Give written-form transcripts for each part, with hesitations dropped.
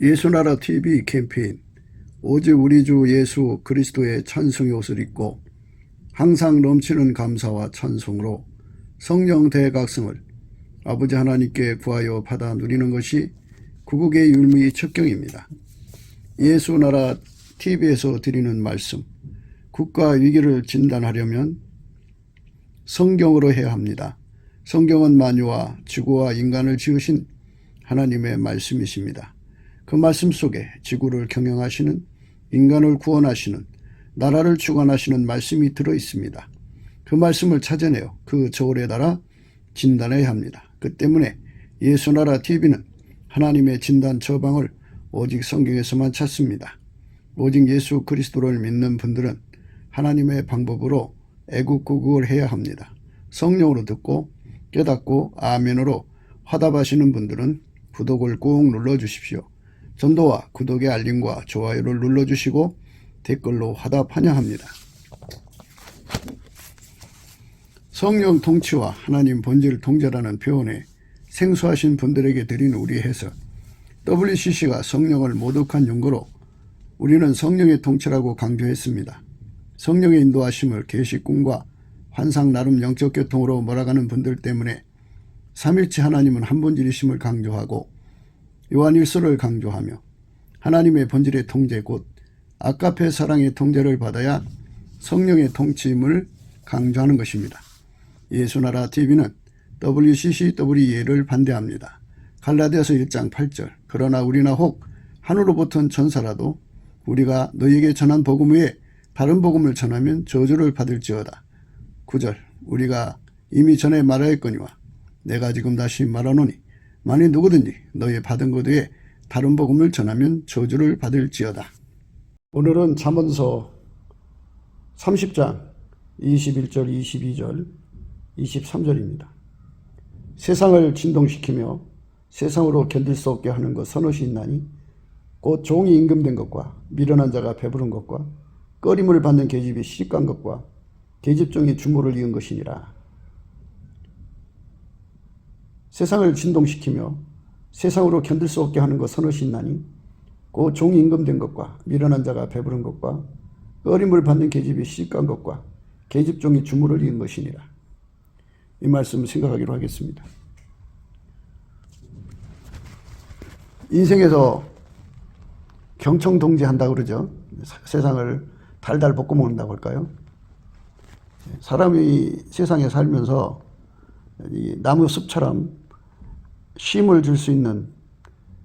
예수나라 TV 캠페인 오직 우리 주 예수 그리스도의 찬송의 옷을 입고 항상 넘치는 감사와 찬송으로 성령 대각성을 아버지 하나님께 구하여 받아 누리는 것이 구국의 율무의 첩경입니다. 예수나라 TV에서 드리는 말씀, 국가 위기를 진단하려면 성경으로 해야 합니다. 성경은 만유와 지구와 인간을 지으신 하나님의 말씀이십니다. 그 말씀 속에 지구를 경영하시는, 인간을 구원하시는, 나라를 주관하시는 말씀이 들어있습니다. 그 말씀을 찾아내어 그 저울에 달아 진단해야 합니다. 그 때문에 예수나라 TV는 하나님의 진단 처방을 오직 성경에서만 찾습니다. 오직 예수 그리스도를 믿는 분들은 하나님의 방법으로 애국구국을 해야 합니다. 성령으로 듣고 깨닫고 아멘으로 화답하시는 분들은 구독을 꾹 눌러주십시오. 전도와 구독의 알림과 좋아요를 눌러주시고 댓글로 화답 환영합니다. 성령 통치와 하나님 본질 통제라는 표현에 생소하신 분들에게 드린 우리 해석, WCC가 성령을 모독한 용거로 우리는 성령의 통치라고 강조했습니다. 성령의 인도하심을 계시 꿈과 환상 나름 영적 교통으로 몰아가는 분들 때문에 삼일체 하나님은 한 본질이심을 강조하고 요한일서를 강조하며 하나님의 본질의 통제 곧 아가페 사랑의 통제를 받아야 성령의 통치임을 강조하는 것입니다. 예수나라 TV는 WCCWE를 반대합니다. 갈라디아서 1장 8절 그러나 우리나 혹 하늘로부터 전사라도 우리가 너희에게 전한 복음 외에 다른 복음을 전하면 저주를 받을지어다. 9절 우리가 이미 전에 말하였거니와 내가 지금 다시 말하노니 만일 누구든지 너희 받은 것 외에 다른 복음을 전하면 저주를 받을지어다. 오늘은 잠언서 30장 21절 22절 23절입니다. 세상을 진동시키며 세상으로 견딜 수 없게 하는 것 선옷이 있나니 곧 종이 임금된 것과 미련한 자가 배부른 것과 꺼림을 받는 계집이 시집간 것과 계집종이 주모를 이은 것이니라. 세상을 진동시키며 세상으로 견딜 수 없게 하는 것 선옷이 있나니 곧 종이 임금된 것과 미련한 자가 배부른 것과 꺼림을 받는 계집이 시집간 것과 계집종이 주모를 이은 것이니라. 이 말씀 생각하기로 하겠습니다. 인생에서 경청동지한다고 그러죠. 세상을 달달 볶아 먹는다고 할까요? 사람이 세상에 살면서 이 나무 숲처럼 쉼을 줄 수 있는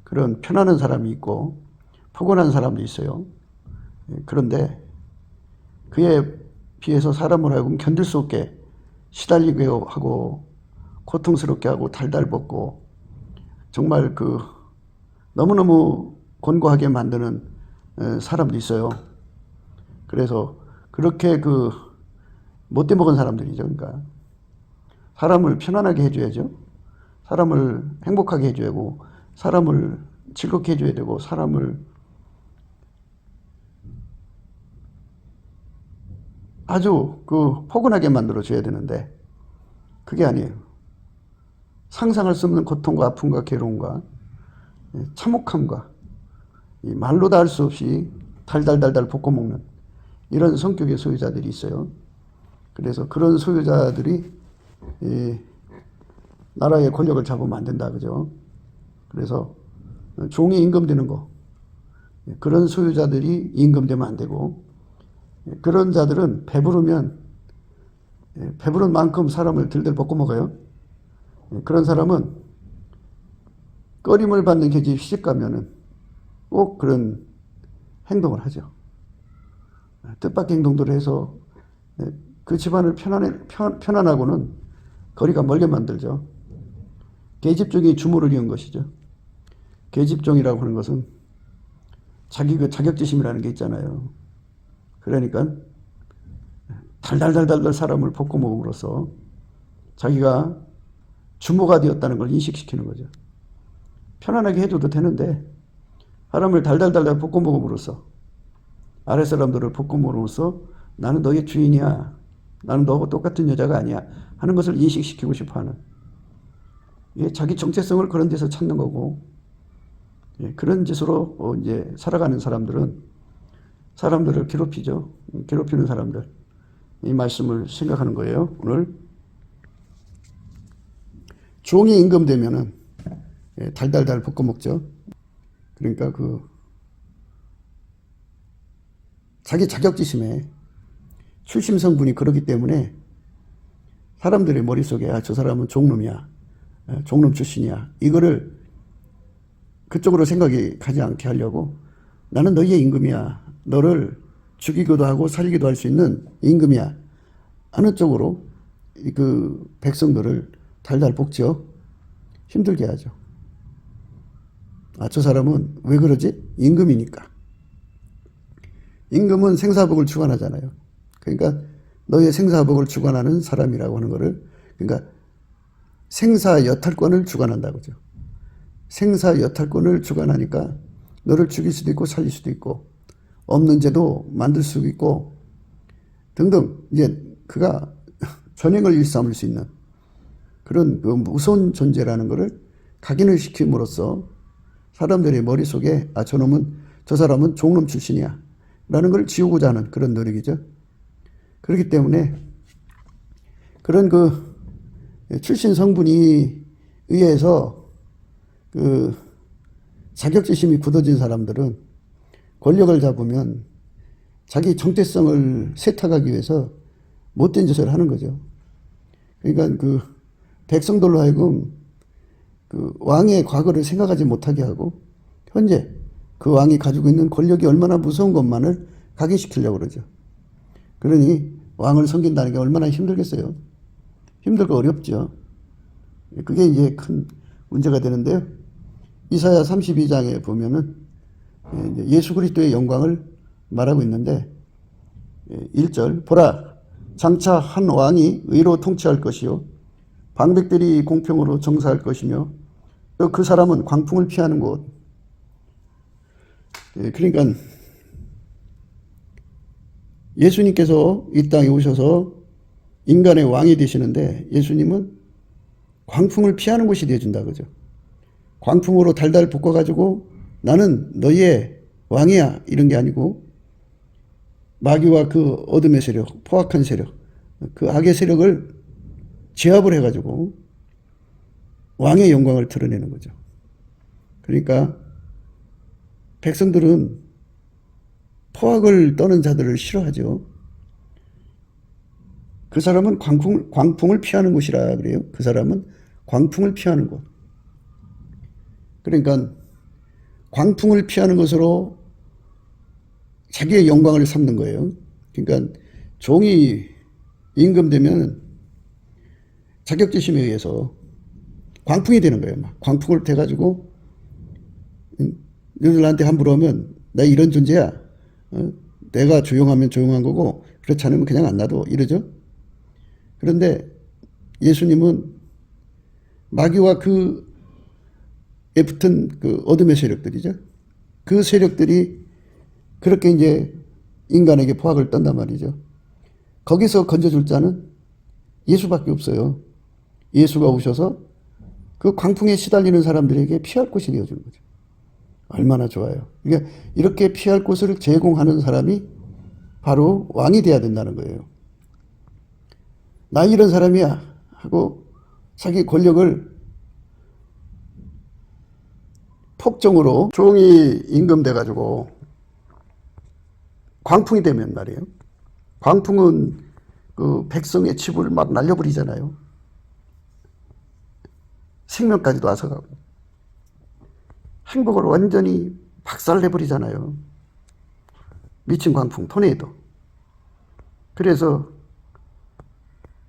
그런 편안한 사람이 있고 포근한 사람도 있어요. 그런데 그에 비해서 사람을 하여금 견딜 수 없게 시달리게 하고 고통스럽게 하고 달달 볶고 정말 너무너무 곤고하게 만드는 사람도 있어요. 그래서 그렇게 못돼 먹은 사람들이죠. 그러니까 사람을 편안하게 해줘야죠. 사람을 행복하게 해줘야 하고 사람을 즐겁게 해줘야 되고 사람을 아주 포근하게 만들어줘야 되는데 그게 아니에요. 상상할 수 없는 고통과 아픔과 괴로움과 참혹함과 말로 다 할 수 없이 달달달달 볶아먹는 이런 성격의 소유자들이 있어요. 그래서 그런 소유자들이 나라의 권력을 잡으면 안 된다, 그죠? 그래서 종이 임금되는 거, 그런 소유자들이 임금되면 안 되고, 그런 자들은 배부르면 배부른 만큼 사람을 들들 볶아 먹어요. 그런 사람은 꺼림을 받는 계집이 시집가면은 꼭 그런 행동을 하죠. 뜻밖의 행동들을 해서 그 집안을 편안하고는 거리가 멀게 만들죠. 계집종이 주모를 이은 것이죠. 계집종이라고 하는 것은 자기 자격지심이라는 게 있잖아요. 그러니까 달달달달 사람을 볶아 먹음으로써 자기가 주모가 되었다는 걸 인식시키는 거죠. 편안하게 해줘도 되는데 사람을 달달달달 볶아 먹음으로써 아래 사람들을 볶아 먹음으로써 나는 너의 주인이야. 나는 너하고 똑같은 여자가 아니야. 하는 것을 인식시키고 싶어하는. 자기 정체성을 그런 데서 찾는 거고 예, 그런 짓으로 이제 살아가는 사람들은 사람들을 괴롭히죠. 괴롭히는 사람들. 이 말씀을 생각하는 거예요. 오늘 종이 임금되면은 달달달 볶아 먹죠. 그러니까 자기 자격지심에 출심 성분이 그렇기 때문에 사람들의 머릿속에 저 사람은 종놈이야, 종놈 출신이야, 이거를 그쪽으로 생각이 가지 않게 하려고 나는 너희의 임금이야, 너를 죽이기도 하고 살리기도 할 수 있는 임금이야 하는 쪽으로 그 백성들을 달달 볶죠. 힘들게 하죠. 저 사람은 왜 그러지? 임금이니까. 임금은 생사복을 주관하잖아요. 그러니까 너의 생사복을 주관하는 사람이라고 하는 거를, 그러니까 생사 여탈권을 주관한다고죠. 생사 여탈권을 주관하니까 너를 죽일 수도 있고 살릴 수도 있고 없는 죄도 만들 수도 있고 등등, 이제 그가 전행을 일삼을 수 있는 그런 무서운 존재라는 것을 각인을 시킴으로써 사람들의 머릿속에 저 사람은 종놈 출신이야 라는 걸 지우고자 하는 그런 노력이죠. 그렇기 때문에 그런 출신 성분이 의해서 자격지심이 굳어진 사람들은 권력을 잡으면 자기 정체성을 세탁하기 위해서 못된 짓을 하는 거죠. 그러니까 백성들로 하여금 왕의 과거를 생각하지 못하게 하고 현재 그 왕이 가지고 있는 권력이 얼마나 무서운 것만을 각인시키려고 그러죠. 그러니 왕을 섬긴다는 게 얼마나 힘들겠어요. 힘들고 어렵죠. 그게 이제 큰 문제가 되는데요. 이사야 32장에 보면은 예수 그리스도의 영광을 말하고 있는데 1절 보라 장차 한 왕이 의로 통치할 것이요 방백들이 공평으로 정사할 것이며 또 그 사람은 광풍을 피하는 곳. 그러니까 예수님께서 이 땅에 오셔서 인간의 왕이 되시는데 예수님은 광풍을 피하는 곳이 되어준다 그죠. 광풍으로 달달 볶아가지고 나는 너희의 왕이야 이런 게 아니고 마귀와 그 어둠의 세력, 포악한 세력, 그 악의 세력을 제압을 해가지고 왕의 영광을 드러내는 거죠. 그러니까 백성들은 포악을 떠는 자들을 싫어하죠. 그 사람은 광풍을 피하는 곳이라 그래요. 그 사람은 광풍을 피하는 곳. 그러니까 광풍을 피하는 것으로 자기의 영광을 삼는 거예요. 그러니까 종이 임금되면 자격지심에 의해서 광풍이 되는 거예요. 막 광풍을 대가지고 너희들 나한테 함부로 하면 나 이런 존재야. 내가 조용하면 조용한 거고 그렇지 않으면 그냥 안 놔둬 이러죠. 그런데 예수님은 마귀와 그에 붙은 그 어둠의 세력들이죠. 그 세력들이 그렇게 이제 인간에게 포악을 떤단 말이죠. 거기서 건져줄 자는 예수밖에 없어요. 예수가 오셔서 그 광풍에 시달리는 사람들에게 피할 곳이 되어주는 거죠. 얼마나 좋아요. 그러니까 이렇게 피할 곳을 제공하는 사람이 바로 왕이 돼야 된다는 거예요. 나 이런 사람이야 하고 자기 권력을 폭정으로 종이 임금돼가지고 광풍이 되면 말이에요. 광풍은 그 백성의 집을 막 날려버리잖아요. 생명까지도 앗아가고 행복을 완전히 박살내버리잖아요. 미친 광풍, 토네이도. 그래서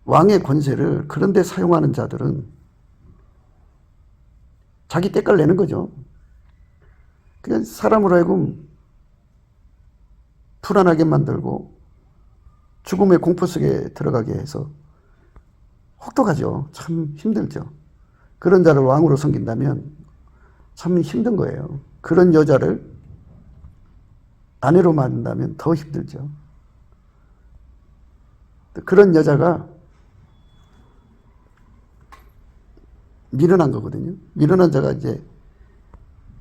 왕의 권세를 그런 데 사용하는 자들은 자기 때깔 내는 거죠. 그냥 사람으로 하여금 불안하게 만들고 죽음의 공포 속에 들어가게 해서 혹독하죠. 참 힘들죠. 그런 자를 왕으로 섬긴다면 참 힘든 거예요. 그런 여자를 아내로 만든다면 더 힘들죠. 그런 여자가 미련한 거거든요. 미련한 자가 이제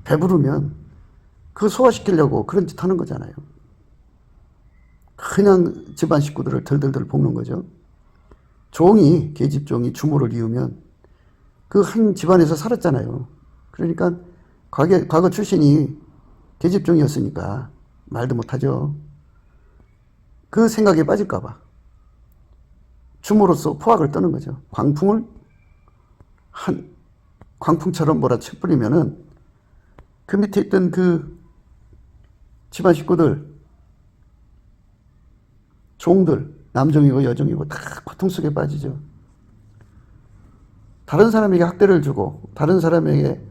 배부르면 그거 소화시키려고 그런 짓 하는 거잖아요. 그냥 집안 식구들을 덜덜덜 볶는 거죠. 종이, 계집종이 주모를 이으면 그 한 집안에서 살았잖아요. 그러니까 과거 출신이 계집종이었으니까 말도 못하죠. 그 생각에 빠질까봐 주모로서 포악을 떠는 거죠. 광풍처럼 몰아쳐 뿌리면은 그 밑에 있던 그 집안 식구들, 종들, 남종이고 여종이고 다 고통 속에 빠지죠. 다른 사람에게 학대를 주고, 다른 사람에게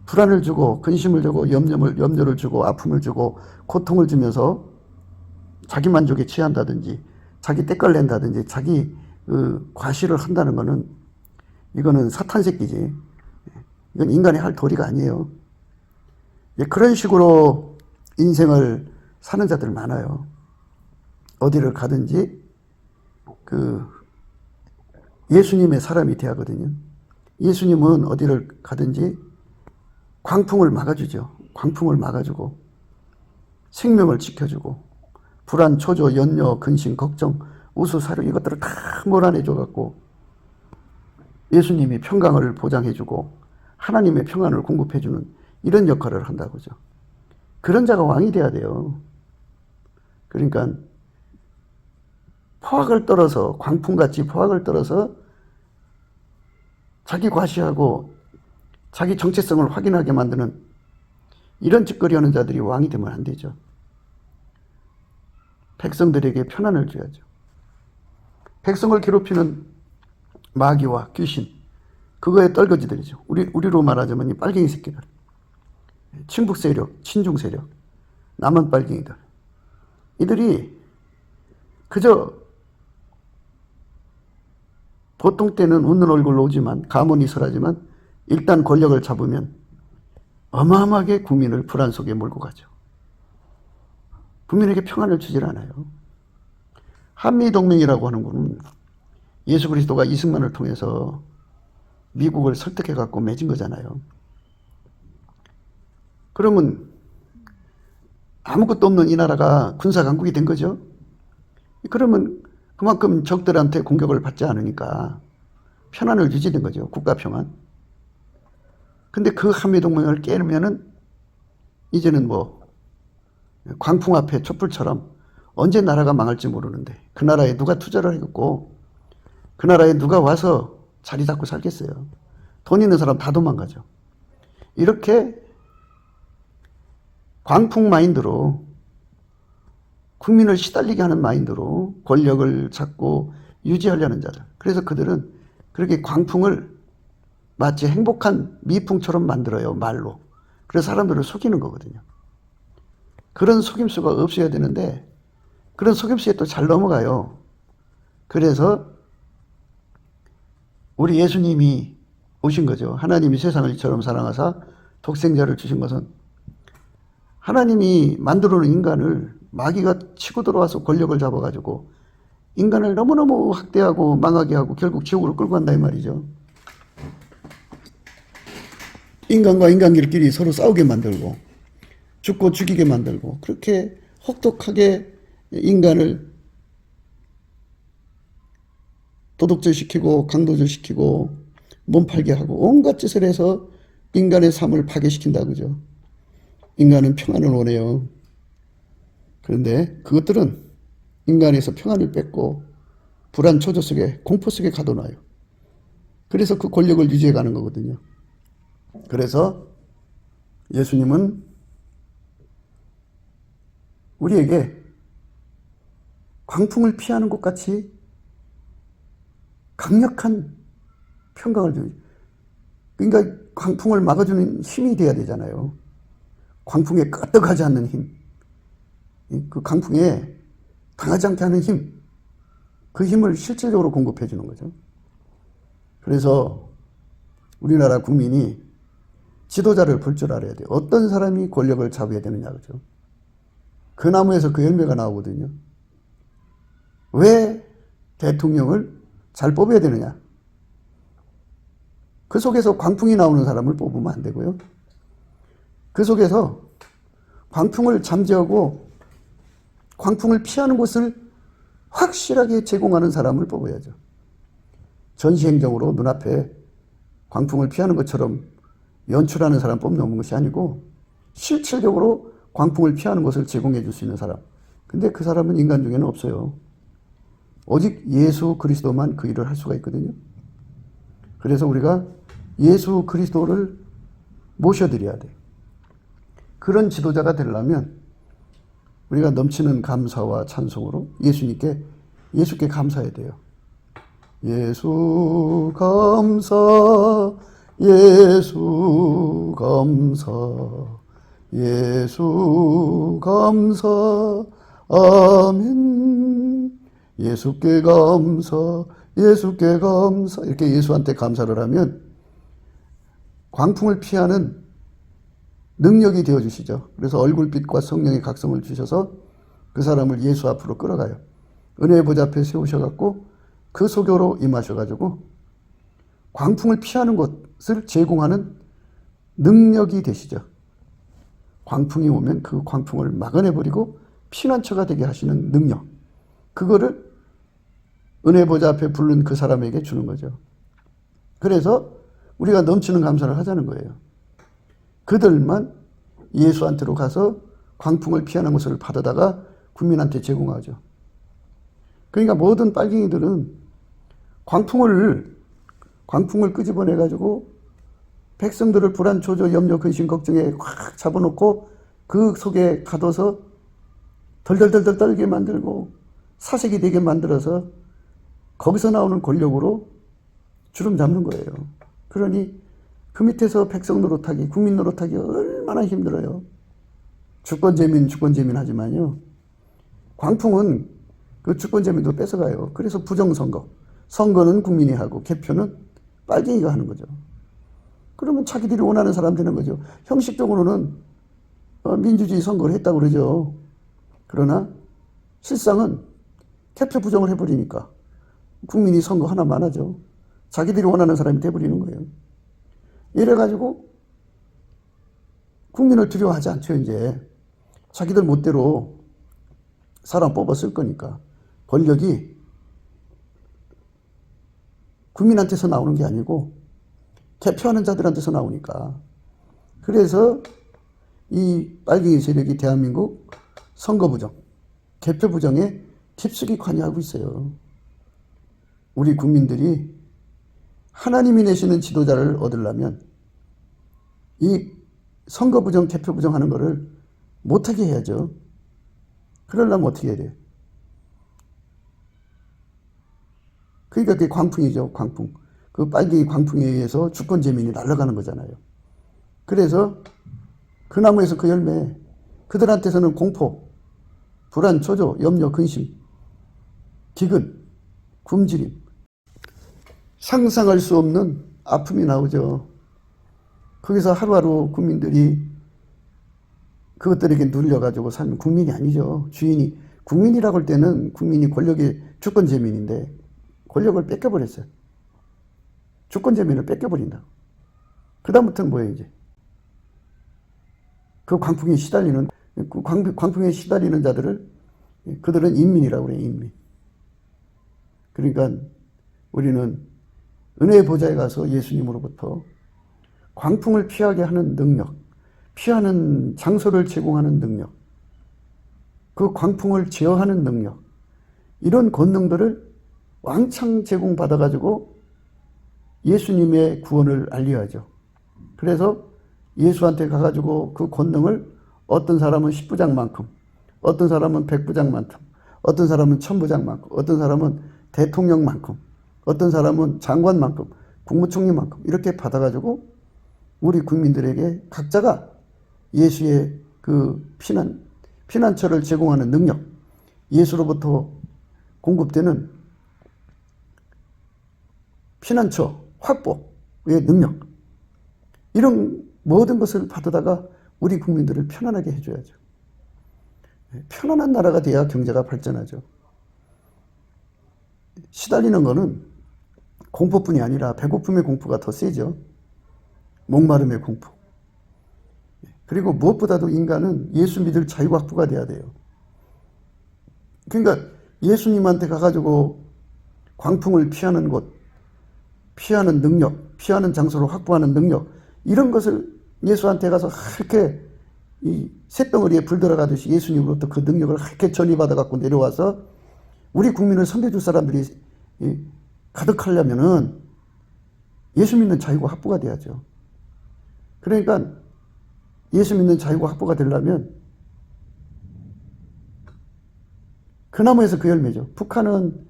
불안을 주고, 근심을 주고, 염려를 주고, 아픔을 주고, 고통을 주면서 자기 만족에 취한다든지, 자기 때깔 낸다든지, 자기 과시를 한다는 거는, 이거는 사탄 새끼지. 이건 인간이 할 도리가 아니에요. 그런 식으로 인생을 사는 자들 많아요. 어디를 가든지 예수님의 사람이 돼야거든요. 예수님은 어디를 가든지 광풍을 막아주죠. 광풍을 막아주고 생명을 지켜주고 불안, 초조, 염려, 근심, 걱정, 우수, 사료 이것들을 다 몰아내줘갖고 예수님이 평강을 보장해주고 하나님의 평안을 공급해주는 이런 역할을 한다고죠. 그런 자가 왕이 돼야 돼요. 그러니까 포악을 떨어서 광풍같이 포악을 떨어서 자기 과시하고 자기 정체성을 확인하게 만드는 이런 짓거리 하는 자들이 왕이 되면 안 되죠. 백성들에게 편안을 줘야죠. 백성을 괴롭히는 마귀와 귀신, 그거의 떨거지들이죠. 우리로 말하자면 이 빨갱이 새끼들, 친북 세력, 친중 세력, 남한 빨갱이들, 이들이 그저 보통 때는 웃는 얼굴로 오지만 가문이 설하지만 일단 권력을 잡으면 어마어마하게 국민을 불안 속에 몰고 가죠. 국민에게 평안을 주질 않아요. 한미동맹이라고 하는 것은 예수 그리스도가 이승만을 통해서 미국을 설득해갖고 맺은 거잖아요. 그러면 아무것도 없는 이 나라가 군사강국이 된 거죠. 그러면 그만큼 적들한테 공격을 받지 않으니까 편안을 유지된 거죠. 국가 평안. 근데 그 한미동맹을 깨면은 이제는 뭐 광풍 앞에 촛불처럼 언제 나라가 망할지 모르는데 그 나라에 누가 투자를 하겠고 그 나라에 누가 와서 자리 잡고 살겠어요. 돈 있는 사람 다 도망가죠. 이렇게 광풍 마인드로 국민을 시달리게 하는 마인드로 권력을 잡고 유지하려는 자들. 그래서 그들은 그렇게 광풍을 마치 행복한 미풍처럼 만들어요. 말로. 그래서 사람들을 속이는 거거든요. 그런 속임수가 없어야 되는데 그런 속임수에 또 잘 넘어가요. 그래서 우리 예수님이 오신 거죠. 하나님이 세상을 이처럼 사랑하사 독생자를 주신 것은 하나님이 만들어 놓은 인간을 마귀가 치고 들어와서 권력을 잡아가지고 인간을 너무너무 학대하고 망하게 하고 결국 지옥으로 끌고 간다 이 말이죠. 인간과 인간끼리 서로 싸우게 만들고 죽고 죽이게 만들고 그렇게 혹독하게 인간을 도덕질시키고 강도질시키고 몸팔게 하고 온갖 짓을 해서 인간의 삶을 파괴시킨다 그죠. 인간은 평안을 원해요. 그런데 그것들은 인간에서 평안을 뺏고 불안 초조 속에 공포 속에 가둬놔요. 그래서 그 권력을 유지해 가는 거거든요. 그래서 예수님은 우리에게 광풍을 피하는 것 같이 강력한 평강을 주는, 그러니까 광풍을 막아주는 힘이 돼야 되잖아요. 광풍에 끄떡하지 않는 힘, 그 강풍에 당하지 않게 하는 힘, 그 힘을 실질적으로 공급해 주는 거죠. 그래서 우리나라 국민이 지도자를 볼 줄 알아야 돼요. 어떤 사람이 권력을 잡아야 되느냐, 그죠? 그 나무에서 그 열매가 나오거든요. 왜 대통령을 잘 뽑아야 되느냐? 그 속에서 광풍이 나오는 사람을 뽑으면 안 되고요. 그 속에서 광풍을 잠재우고 광풍을 피하는 곳을 확실하게 제공하는 사람을 뽑아야죠. 전시행정으로 눈앞에 광풍을 피하는 것처럼 연출하는 사람 뽑는 것이 아니고 실질적으로 광풍을 피하는 것을 제공해 줄 수 있는 사람. 근데 그 사람은 인간 중에는 없어요. 오직 예수 그리스도만 그 일을 할 수가 있거든요. 그래서 우리가 예수 그리스도를 모셔드려야 돼요. 그런 지도자가 되려면 우리가 넘치는 감사와 찬송으로 예수께 감사해야 돼요. 예수 감사, 예수 감사, 예수 감사, 아멘. 예수께 감사, 예수께 감사. 이렇게 예수한테 감사를 하면 광풍을 피하는 능력이 되어주시죠. 그래서 얼굴빛과 성령의 각성을 주셔서 그 사람을 예수 앞으로 끌어가요. 은혜의 보좌 앞에 세우셔갖고 그 소교로 임하셔가지고 광풍을 피하는 것을 제공하는 능력이 되시죠. 광풍이 오면 그 광풍을 막아내버리고 피난처가 되게 하시는 능력. 그거를 은혜의 보좌 앞에 부른 그 사람에게 주는 거죠. 그래서 우리가 넘치는 감사를 하자는 거예요. 그들만 예수한테로 가서 광풍을 피하는 것을 받아다가 국민한테 제공하죠. 그러니까 모든 빨갱이들은 광풍을 끄집어내가지고 백성들을 불안, 조조, 염려, 근심, 걱정에 확 잡아놓고 그 속에 가둬서 덜덜덜덜 떨게 만들고 사색이 되게 만들어서 거기서 나오는 권력으로 주름 잡는 거예요. 그러니 그 밑에서 백성 노릇하기, 국민 노릇하기 얼마나 힘들어요. 주권재민 하지만요. 광풍은 그 주권재민도 뺏어가요. 그래서 부정선거. 선거는 국민이 하고 개표는 빨갱이가 하는 거죠. 그러면 자기들이 원하는 사람 되는 거죠. 형식적으로는 민주주의 선거를 했다고 그러죠. 그러나 실상은 개표 부정을 해버리니까 국민이 선거 하나만 하죠. 자기들이 원하는 사람이 돼버리는 거예요. 이래가지고 국민을 두려워하지 않죠. 이제 자기들 멋대로 사람 뽑았을 거니까. 권력이 국민한테서 나오는 게 아니고 개표하는 자들한테서 나오니까. 그래서 이 빨갱이 세력이 대한민국 선거 부정, 개표 부정에 깊숙이 관여하고 있어요. 우리 국민들이 하나님이 내시는 지도자를 얻으려면 이 선거 부정, 개표 부정하는 거를 못하게 해야죠. 그러려면 어떻게 해야 돼요? 그러니까 그게 광풍이죠. 광풍. 그 빨갱이 광풍에 의해서 주권재민이 날아가는 거잖아요. 그래서 그 나무에서 그 열매, 그들한테서는 공포, 불안, 초조, 염려, 근심, 기근, 굶주림, 상상할 수 없는 아픔이 나오죠. 거기서 하루하루 국민들이 그것들에게 눌려가지고 살면 국민이 아니죠. 주인이. 국민이라고 할 때는 국민이 권력의 주권재민인데 권력을 뺏겨버렸어요. 주권재민을 뺏겨버린다. 그 다음부터는 뭐예요, 이제? 그 광풍에 시달리는 자들을 그들은 인민이라고 그래요, 인민. 그러니까 우리는 은혜의 보좌에 가서 예수님으로부터 광풍을 피하게 하는 능력, 피하는 장소를 제공하는 능력, 그 광풍을 제어하는 능력, 이런 권능들을 왕창 제공받아가지고 예수님의 구원을 알려야죠. 그래서 예수한테 가가지고 그 권능을 어떤 사람은 10부장만큼, 어떤 사람은 100부장만큼, 어떤 사람은 1000부장만큼, 어떤 사람은 대통령만큼, 어떤 사람은 장관만큼, 국무총리만큼 이렇게 받아가지고 우리 국민들에게 각자가 예수의 그 피난처를 제공하는 능력, 예수로부터 공급되는 피난처 확보의 능력, 이런 모든 것을 받아다가 우리 국민들을 편안하게 해줘야죠. 편안한 나라가 돼야 경제가 발전하죠. 시달리는 거는 공포뿐이 아니라 배고픔의 공포가 더 세죠. 목마름의 공포. 그리고 무엇보다도 인간은 예수 믿을 자유가 확보가 돼야 돼요. 그러니까 예수님한테 가가지고 광풍을 피하는 곳, 피하는 능력, 피하는 장소를 확보하는 능력, 이런 것을 예수한테 가서 이렇게 이 쇳덩어리에 불 들어가듯이 예수님으로부터 그 능력을 이렇게 전이받아 갖고 내려와서 우리 국민을 섬겨줄 사람들이 가득하려면은 예수 믿는 자유가 확보가 돼야죠. 그러니까 예수 믿는 자유가 확보가 되려면 그 나무에서 그 열매죠. 북한은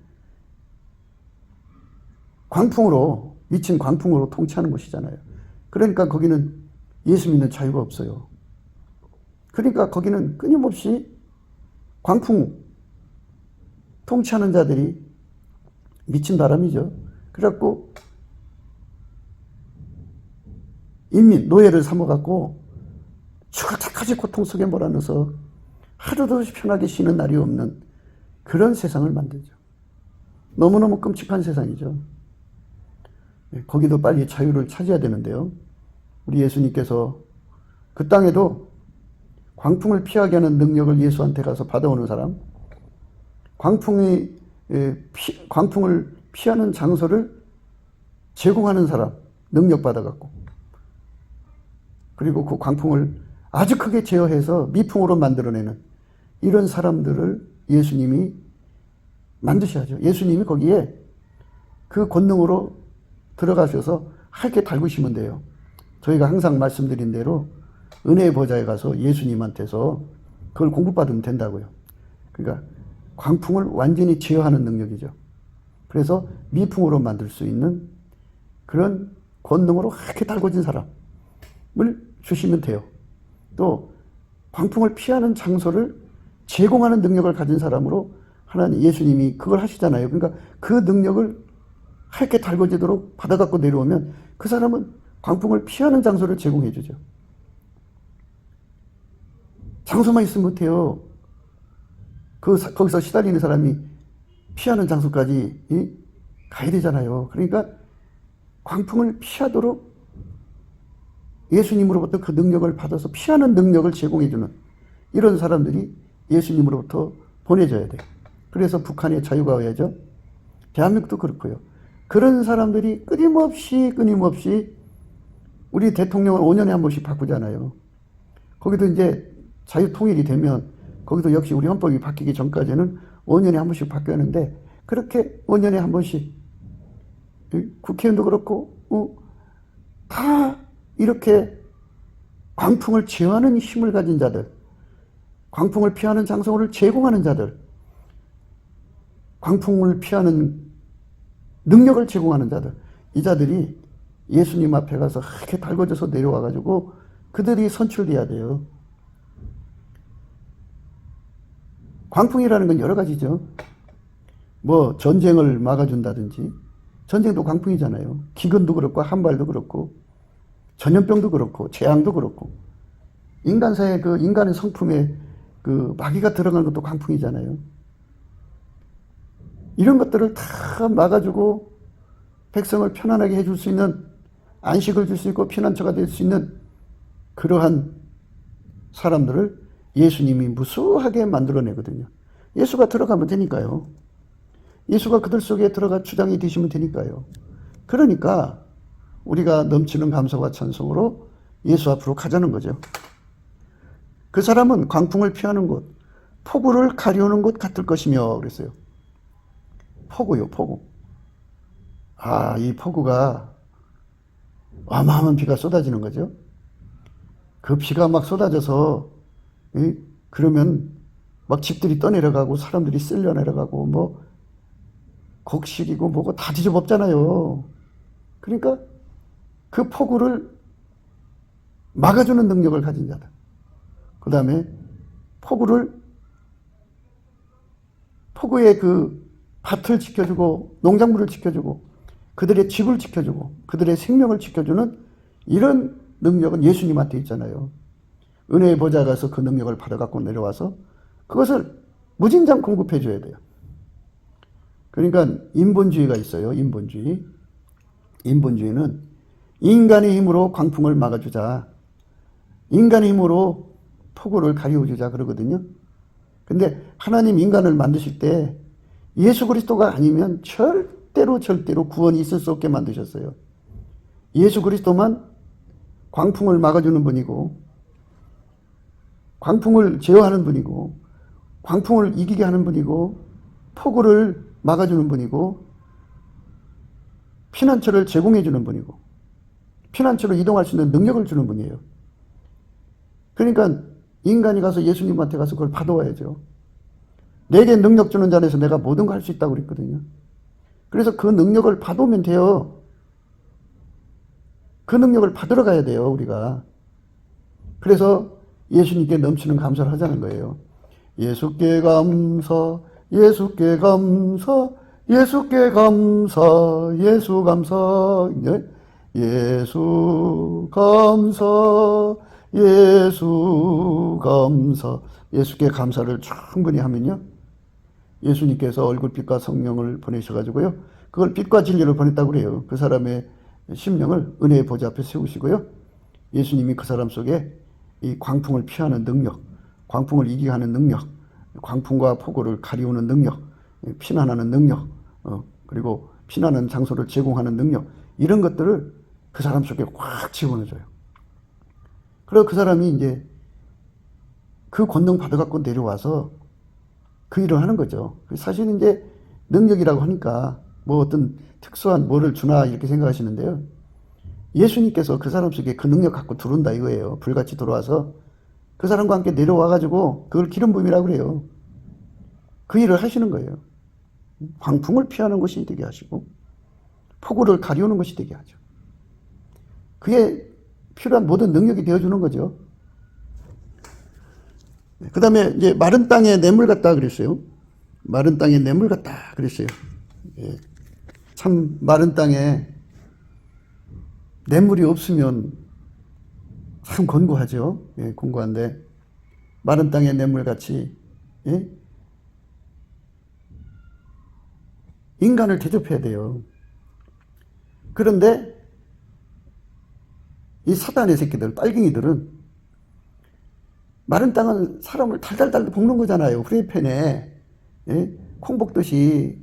광풍으로, 미친 광풍으로 통치하는 곳이잖아요. 그러니까 거기는 예수 믿는 자유가 없어요. 그러니까 거기는 끊임없이 광풍 통치하는 자들이 미친 바람이죠. 그래갖고 인민, 노예를 삼아갖고 죽을 때까지 고통 속에 몰아넣어서 하루도 편하게 쉬는 날이 없는 그런 세상을 만들죠. 너무너무 끔찍한 세상이죠. 거기도 빨리 자유를 찾아야 되는데요. 우리 예수님께서 그 땅에도 광풍을 피하게 하는 능력을 예수한테 가서 받아오는 사람, 광풍을 피하는 장소를 제공하는 사람, 능력 받아갖고, 그리고 그 광풍을 아주 크게 제어해서 미풍으로 만들어내는 이런 사람들을 예수님이 만드셔야죠. 예수님이 거기에 그 권능으로 들어가셔서 하얗게 달구시면 돼요. 저희가 항상 말씀드린 대로 은혜의 보좌에 가서 예수님한테서 그걸 공급받으면 된다고요. 그러니까 광풍을 완전히 제어하는 능력이죠. 그래서 미풍으로 만들 수 있는 그런 권능으로 하얗게 달궈진 사람을 주시면 돼요. 또 광풍을 피하는 장소를 제공하는 능력을 가진 사람으로 하나님 예수님이 그걸 하시잖아요. 그러니까 그 능력을 하얗게 달궈지도록 받아갖고 내려오면 그 사람은 광풍을 피하는 장소를 제공해 주죠. 장소만 있으면 못해요. 거기서 시달리는 사람이 피하는 장소까지 가야 되잖아요. 그러니까 광풍을 피하도록 예수님으로부터 그 능력을 받아서 피하는 능력을 제공해주는 이런 사람들이 예수님으로부터 보내져야 돼요. 그래서 북한의 자유가 와야죠. 대한민국도 그렇고요. 그런 사람들이 끊임없이 우리 대통령을 5년에 한 번씩 바꾸잖아요. 거기도 이제 자유통일이 되면 거기도 역시 우리 헌법이 바뀌기 전까지는 5년에 한 번씩 바뀌어야 하는데 그렇게 5년에 한 번씩 국회의원도 그렇고 다 이렇게 광풍을 제어하는 힘을 가진 자들, 광풍을 피하는 장소를 제공하는 자들, 광풍을 피하는 능력을 제공하는 자들, 이 자들이 예수님 앞에 가서 이렇게 달궈져서 내려와가지고 그들이 선출돼야 돼요. 광풍이라는 건 여러 가지죠. 뭐 전쟁을 막아준다든지, 전쟁도 광풍이잖아요. 기근도 그렇고 한발도 그렇고 전염병도 그렇고 재앙도 그렇고 인간사의 그 인간의 성품에 그 마귀가 들어간 것도 광풍이잖아요. 이런 것들을 다 막아주고 백성을 편안하게 해줄 수 있는, 안식을 줄 수 있고 피난처가 될 수 있는 그러한 사람들을 예수님이 무수하게 만들어내거든요. 예수가 들어가면 되니까요. 예수가 그들 속에 들어가 주장이 되시면 되니까요. 그러니까 우리가 넘치는 감사와 찬송으로 예수 앞으로 가자는 거죠. 그 사람은 광풍을 피하는 곳, 폭우를 가려우는 곳 같을 것이며 그랬어요. 폭우요, 폭우. 이 폭우가 어마어마한 비가 쏟아지는 거죠. 그 비가 막 쏟아져서 그러면 막 집들이 떠내려가고 사람들이 쓸려 내려가고 뭐 곡식이고 뭐고 다 뒤집어엎잖아요. 그러니까 그 폭우를 막아주는 능력을 가진 자들. 그 다음에 폭우의 그 밭을 지켜주고 농작물을 지켜주고 그들의 집을 지켜주고 그들의 생명을 지켜주는 이런 능력은 예수님한테 있잖아요. 은혜의 보좌에 가서 그 능력을 받아갖고 내려와서 그것을 무진장 공급해 줘야 돼요. 그러니까 인본주의가 있어요. 인본주의는 인간의 힘으로 광풍을 막아주자. 인간의 힘으로 폭우를 가리워주자 그러거든요. 근데 하나님 인간을 만드실 때 예수 그리스도가 아니면 절대로 구원이 있을 수 없게 만드셨어요. 예수 그리스도만 광풍을 막아주는 분이고, 광풍을 제어하는 분이고, 광풍을 이기게 하는 분이고, 폭우를 막아주는 분이고, 피난처를 제공해주는 분이고, 피난처로 이동할 수 있는 능력을 주는 분이에요. 그러니까 인간이 가서 예수님한테 가서 그걸 받아와야죠. 내게 능력 주는 자에서 내가 모든 걸 할 수 있다고 그랬거든요. 그래서 그 능력을 받아오면 돼요. 그 능력을 받으러 가야 돼요, 우리가. 그래서 예수님께 넘치는 감사를 하자는 거예요. 예수께 감사, 예수께 감사, 예수께 감사, 예수 감사, 예수 감사, 예수 감사. 예수께 감사를 충분히 하면요, 예수님께서 얼굴빛과 성령을 보내셔가지고요, 그걸 빛과 진리를 보냈다고 그래요. 그 사람의 심령을 은혜의 보좌 앞에 세우시고요, 예수님이 그 사람 속에 이 광풍을 피하는 능력, 광풍을 이기게 하는 능력, 광풍과 폭우를 가리우는 능력, 피난하는 능력, 그리고 피난하는 장소를 제공하는 능력, 이런 것들을 그 사람 속에 확 집어넣어줘요. 그리고 그 사람이 이제 그 권능 받아갖고 내려와서 그 일을 하는 거죠. 사실은 이제 능력이라고 하니까 뭐 어떤 특수한 뭐를 주나 이렇게 생각하시는데요. 예수님께서 그 사람 속에 그 능력 갖고 들어온다 이거예요. 불같이 들어와서 그 사람과 함께 내려와가지고 그걸 기름 부음이라고 그래요. 그 일을 하시는 거예요. 광풍을 피하는 것이 되게 하시고 폭우를 가리우는 것이 되게 하죠. 그게 필요한 모든 능력이 되어주는 거죠. 그 다음에 이제 마른 땅에 냇물 같다 그랬어요. 마른 땅에 냇물 같다 그랬어요. 참 마른 땅에 냇물이 없으면 참 곤고하죠. 곤고한데 마른 땅에 냇물같이 인간을 대접해야 돼요. 그런데 이 사단의 새끼들, 빨갱이들은 마른 땅은 사람을 달달달 볶는 거잖아요. 프라이팬에 콩 볶듯이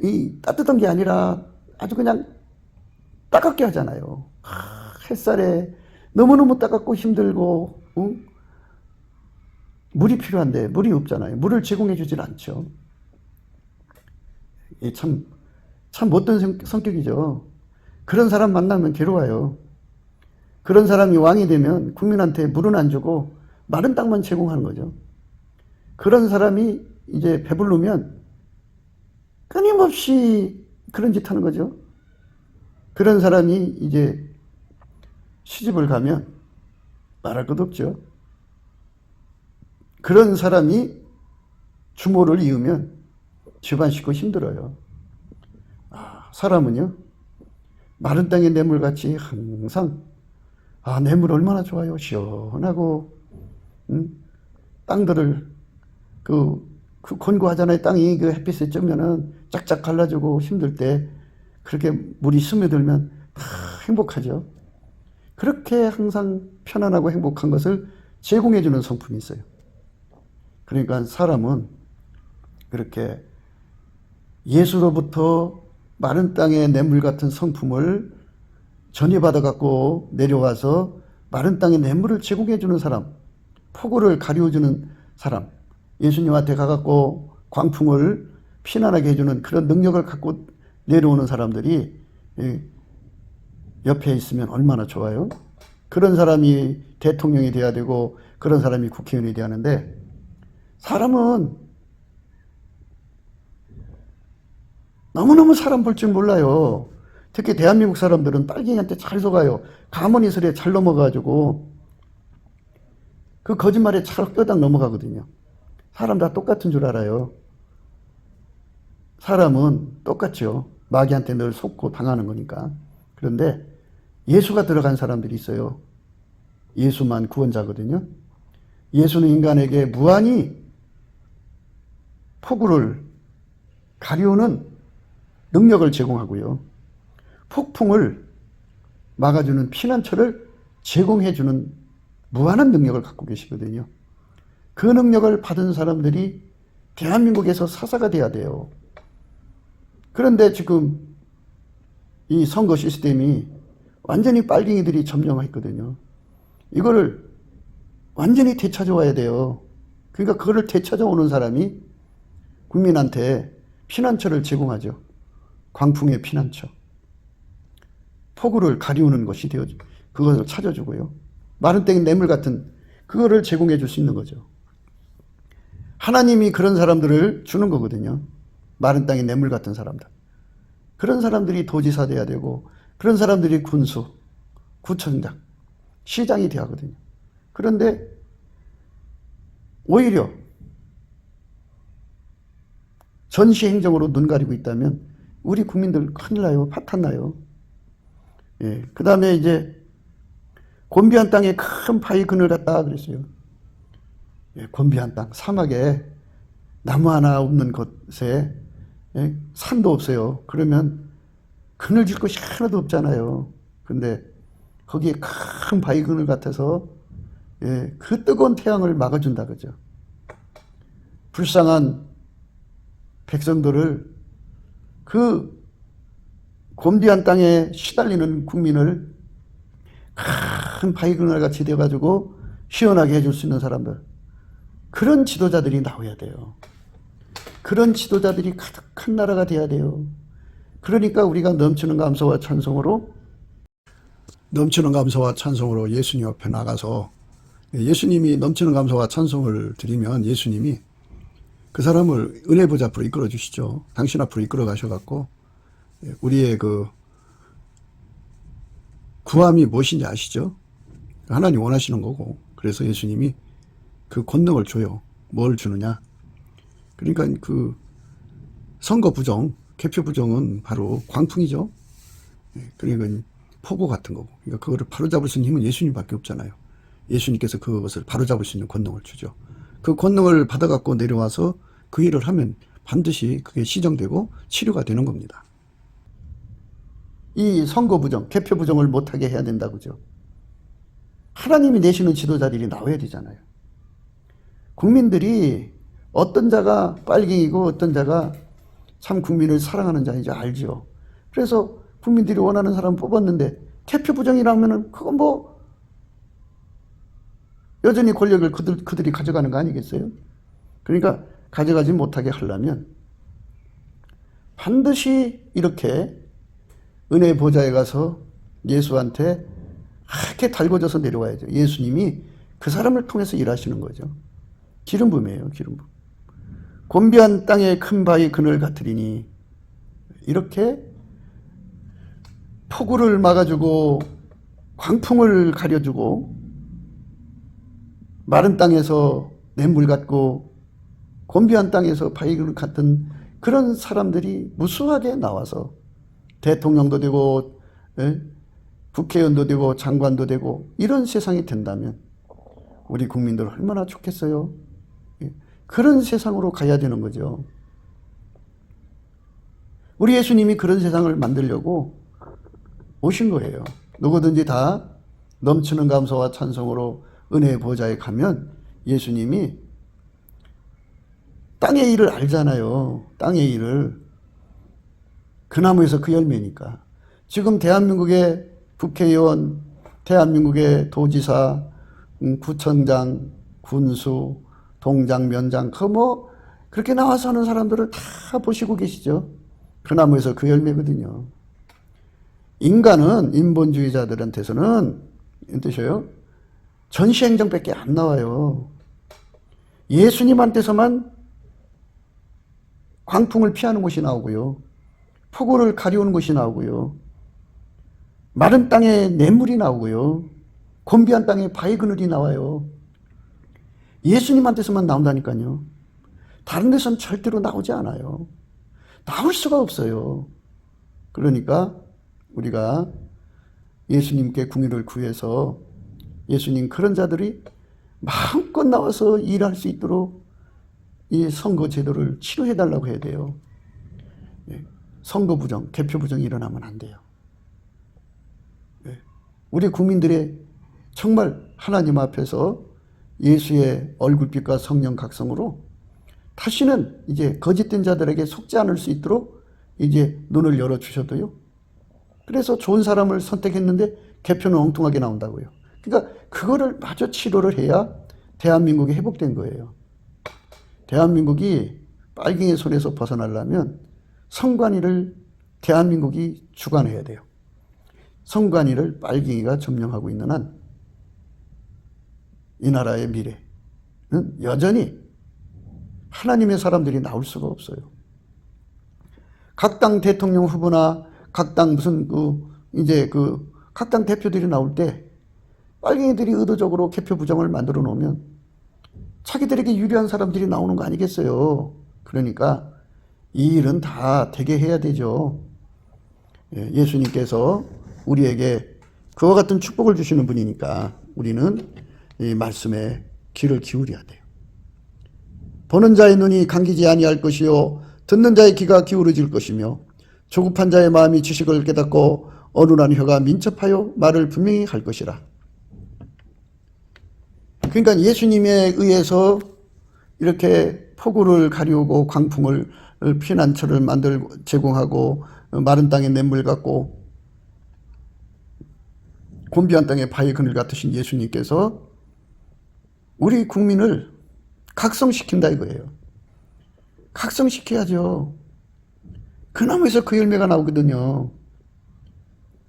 이 따뜻한 게 아니라 아주 그냥 따갑게 하잖아요. 햇살에 너무너무 따갑고 힘들고 물이 필요한데 물이 없잖아요. 물을 제공해 주질 않죠. 참 못된 성격이죠. 그런 사람 만나면 괴로워요. 그런 사람이 왕이 되면 국민한테 물은 안 주고 마른 땅만 제공하는 거죠. 그런 사람이 이제 배부르면 끊임없이 그런 짓 하는 거죠. 그런 사람이 이제 시집을 가면 말할 것 없죠. 그런 사람이 주모를 이으면 집안 식구 힘들어요. 사람은요, 마른 땅의 냇물같이 항상 냇물 얼마나 좋아요. 시원하고 땅들을 그 곤고하잖아요. 땅이 그 햇빛에 쬐면은 짝짝 갈라지고 힘들 때 그렇게 물이 스며들면 행복하죠. 그렇게 항상 편안하고 행복한 것을 제공해주는 성품이 있어요. 그러니까 사람은 그렇게 예수로부터 마른 땅의 냇물 같은 성품을 전이받아 갖고 내려와서 마른 땅의 냇물을 제공해주는 사람, 폭우를 가리워주는 사람, 예수님한테 가갖고 광풍을 피난하게 해주는 그런 능력을 갖고 내려오는 사람들이 옆에 있으면 얼마나 좋아요. 그런 사람이 대통령이 돼야 되고 그런 사람이 국회의원이 돼야 하는데, 사람은 너무너무 사람 볼 줄 몰라요. 특히 대한민국 사람들은 빨갱이한테 잘 속아요. 가문이설에 잘 넘어가가지고 그 거짓말에 잘 뼈당 넘어가거든요. 사람 다 똑같은 줄 알아요. 사람은 똑같죠. 마귀한테 늘 속고 당하는 거니까. 그런데 예수가 들어간 사람들이 있어요. 예수만 구원자거든요. 예수는 인간에게 무한히 폭우를 가리우는 능력을 제공하고요, 폭풍을 막아주는 피난처를 제공해주는 무한한 능력을 갖고 계시거든요. 그 능력을 받은 사람들이 대한민국에서 사사가 돼야 돼요. 그런데 지금 이 선거 시스템이 완전히 빨갱이들이 점령했거든요. 이거를 완전히 되찾아와야 돼요. 그러니까 그거를 되찾아오는 사람이 국민한테 피난처를 제공하죠. 광풍의 피난처. 폭우를 가리우는 것이 되어 그것을 찾아주고요. 마른 땡 뇌물 같은 그거를 제공해 줄 수 있는 거죠. 하나님이 그런 사람들을 주는 거거든요. 마른 땅의 뇌물 같은 사람들. 그런 사람들이 도지사 돼야 되고 그런 사람들이 군수, 구청장, 시장이 돼야 하거든요. 그런데 오히려 전시행정으로 눈 가리고 있다면 우리 국민들 큰일 나요. 파탄 나요. 예. 그 다음에 이제 곤비한 땅에 큰 바위 그늘 같다 그랬어요. 예, 곤비한 땅, 사막에 나무 하나 없는 곳에 예, 산도 없어요. 그러면 그늘질 곳이 하나도 없잖아요. 근데 거기에 큰 바위 그늘 같아서 예, 그 뜨거운 태양을 막아준다 그죠. 불쌍한 백성들을 그 곤비한 땅에 시달리는 국민을 큰 바위 그늘 같이 되어가지고 시원하게 해줄 수 있는 사람들, 그런 지도자들이 나와야 돼요. 그런 지도자들이 가득한 나라가 돼야 돼요. 그러니까 우리가 넘치는 감사와 찬송으로 예수님 앞에 나가서 예수님이 넘치는 감사와 찬송을 드리면 예수님이 그 사람을 은혜 보좌 앞으로 이끌어 주시죠. 당신 앞으로 이끌어 가셔갖고 우리의 그 구함이 무엇인지 아시죠? 하나님 원하시는 거고, 그래서 예수님이 그 권능을 줘요. 뭘 주느냐? 그러니까 그 선거 부정, 개표 부정은 바로 광풍이죠. 그러니까 폭우 같은 거고. 그러니까 그거를 바로잡을 수 있는 힘은 예수님밖에 없잖아요. 예수님께서 그것을 바로잡을 수 있는 권능을 주죠. 그 권능을 받아갖고 내려와서 그 일을 하면 반드시 그게 시정되고 치료가 되는 겁니다. 이 선거 부정, 개표 부정을 못하게 해야 된다고죠. 하나님이 내시는 지도자들이 나와야 되잖아요. 국민들이 어떤 자가 빨갱이고 어떤 자가 참 국민을 사랑하는 자인지 알죠. 그래서 국민들이 원하는 사람 뽑았는데 개표 부정이라면은 그건 뭐 여전히 권력을 그들이 가져가는 거 아니겠어요? 그러니까 가져가지 못하게 하려면 반드시 이렇게 은혜 보좌에 가서 예수한테 이렇게 달궈져서 내려와야죠. 예수님이 그 사람을 통해서 일하시는 거죠. 기름 부음이에요, 기름 부음. 곤비한 땅에 큰 바위 그늘 같으리니, 이렇게 폭우를 막아주고 광풍을 가려주고 마른 땅에서 냇물 같고 곤비한 땅에서 바위 그늘 같은 그런 사람들이 무수하게 나와서 대통령도 되고 국회의원도 되고 장관도 되고 이런 세상이 된다면 우리 국민들 얼마나 좋겠어요. 그런 세상으로 가야 되는 거죠. 우리 예수님이 그런 세상을 만들려고 오신 거예요. 누구든지 다 넘치는 감사와 찬송으로 은혜의 보좌에 가면 예수님이 땅의 일을 알잖아요. 땅의 일을. 그 나무에서 그 열매니까. 지금 대한민국의 국회의원, 대한민국의 도지사, 구청장, 군수, 동장, 면장, 그렇게 나와서 하는 사람들을 다 보시고 계시죠. 그 나무에서 그 열매거든요. 인간은, 인본주의자들한테서는, 뜻이에요? 전시행정밖에 안 나와요. 예수님한테서만 광풍을 피하는 곳이 나오고요. 폭우를 가려우는 곳이 나오고요. 마른 땅에 냇물이 나오고요. 곤비한 땅에 바위 그늘이 나와요. 예수님한테서만 나온다니까요. 다른 데서는 절대로 나오지 않아요. 나올 수가 없어요. 그러니까 우리가 예수님께 궁유를 구해서 예수님 그런 자들이 마음껏 나와서 일할 수 있도록 이 선거 제도를 치료해달라고 해야 돼요. 선거 부정, 개표 부정이 일어나면 안 돼요. 우리 국민들의 정말 하나님 앞에서 예수의 얼굴빛과 성령 각성으로 다시는 이제 거짓된 자들에게 속지 않을 수 있도록 이제 눈을 열어주셔도요. 그래서 좋은 사람을 선택했는데 개표는 엉뚱하게 나온다고요. 그러니까 그거를 마저 치료를 해야 대한민국이 회복된 거예요. 대한민국이 빨갱이 손에서 벗어나려면 선관위를 대한민국이 주관해야 돼요. 선관위를 빨갱이가 점령하고 있는 한 이 나라의 미래는 여전히 하나님의 사람들이 나올 수가 없어요. 각 당 대통령 후보나 각 당 각 당 대표들이 나올 때 빨갱이들이 의도적으로 개표 부정을 만들어 놓으면 자기들에게 유리한 사람들이 나오는 거 아니겠어요. 그러니까 이 일은 다 되게 해야 되죠. 예수님께서 우리에게 그와 같은 축복을 주시는 분이니까 우리는 이 말씀에 귀를 기울여야 돼요. 보는 자의 눈이 감기지 아니할 것이요 듣는 자의 귀가 기울어질 것이며 조급한 자의 마음이 지식을 깨닫고 어눌한 혀가 민첩하여 말을 분명히 할 것이라. 그러니까 예수님에 의해서 이렇게 폭우를 가리우고 광풍을 피난처를 제공하고 마른 땅에 냇물 같고 곤비한 땅에 바위 그늘 같으신 예수님께서 우리 국민을 각성시킨다 이거예요. 각성시켜야죠. 그 나무에서 그 열매가 나오거든요.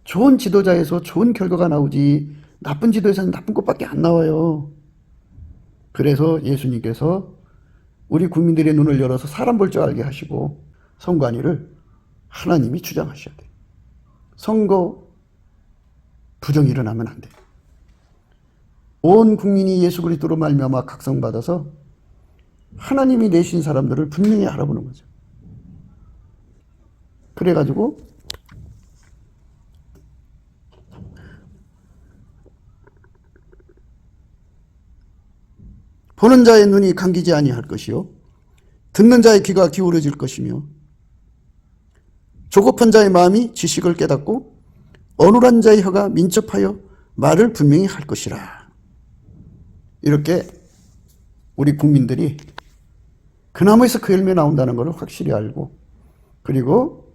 좋은 지도자에서 좋은 결과가 나오지 나쁜 지도에서는 나쁜 것밖에 안 나와요. 그래서 예수님께서 우리 국민들의 눈을 열어서 사람 볼 줄 알게 하시고 선관위를 하나님이 주장하셔야 돼요. 선거 부정이 일어나면 안 돼요. 온 국민이 예수 그리스도로 말미암아 각성받아서 하나님이 내신 사람들을 분명히 알아보는 거죠. 그래가지고 보는 자의 눈이 감기지 아니할 것이요 듣는 자의 귀가 기울어질 것이며 조급한 자의 마음이 지식을 깨닫고 어눌한 자의 혀가 민첩하여 말을 분명히 할 것이라. 이렇게 우리 국민들이 그 나무에서 그 열매 나온다는 것을 확실히 알고 그리고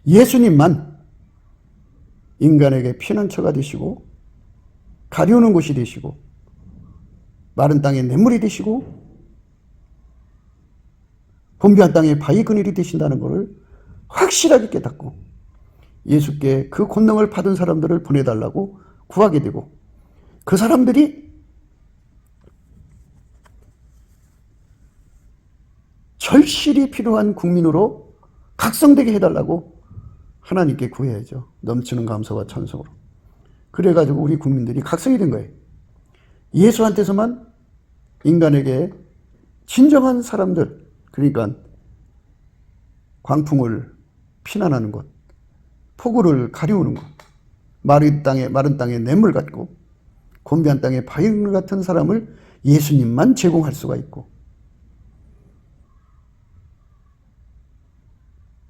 예수님만 인간에게 피난처가 되시고 가리우는 곳이 되시고 마른 땅에 냇물이 되시고 곤비한 땅에 바위 그늘이 되신다는 것을 확실하게 깨닫고 예수께 그 권능을 받은 사람들을 보내달라고 구하게 되고 그 사람들이 절실히 필요한 국민으로 각성되게 해달라고 하나님께 구해야죠. 넘치는 감사와 찬송으로. 그래가지고 우리 국민들이 각성이 된 거예요. 예수한테서만 인간에게 진정한 사람들, 그러니까 광풍을 피난하는 것, 폭우를 가리우는 것, 마른 땅에 냇물 같고 곤비한 땅에 바위 같은 사람을 예수님만 제공할 수가 있고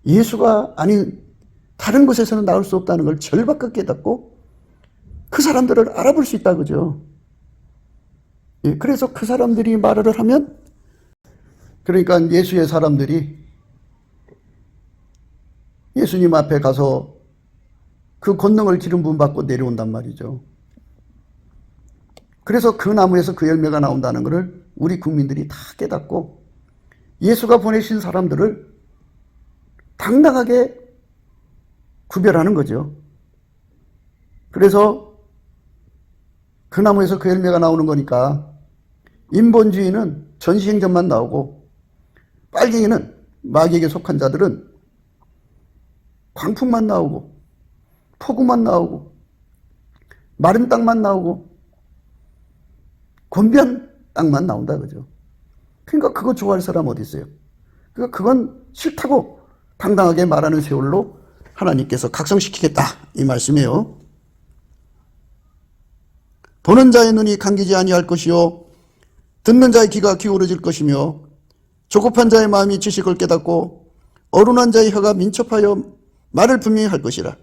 예수가 아닌 다른 곳에서는 나올 수 없다는 걸 절박하게 깨닫고 그 사람들을 알아볼 수 있다 그죠. 그래서 그 사람들이 말을 하면 그러니까 예수의 사람들이 예수님 앞에 가서 그 권능을 기름 부음 받고 내려온단 말이죠. 그래서 그 나무에서 그 열매가 나온다는 것을 우리 국민들이 다 깨닫고 예수가 보내신 사람들을 당당하게 구별하는 거죠. 그래서 그 나무에서 그 열매가 나오는 거니까 인본주의는 전시행전만 나오고 빨갱이는 마귀에게 속한 자들은 광풍만 나오고 폭우만 나오고 마른 땅만 나오고 곤비한 땅만 나온다 그죠. 그러니까 그거 좋아할 사람 어디 있어요. 그러니까 그건 싫다고 당당하게 말하는 세월로 하나님께서 각성시키겠다 이 말씀이에요. 보는 자의 눈이 감기지 아니할 것이요 듣는 자의 귀가 기울어질 것이며 조급한 자의 마음이 지식을 깨닫고 어른한 자의 혀가 민첩하여 말을 분명히 할 것이라.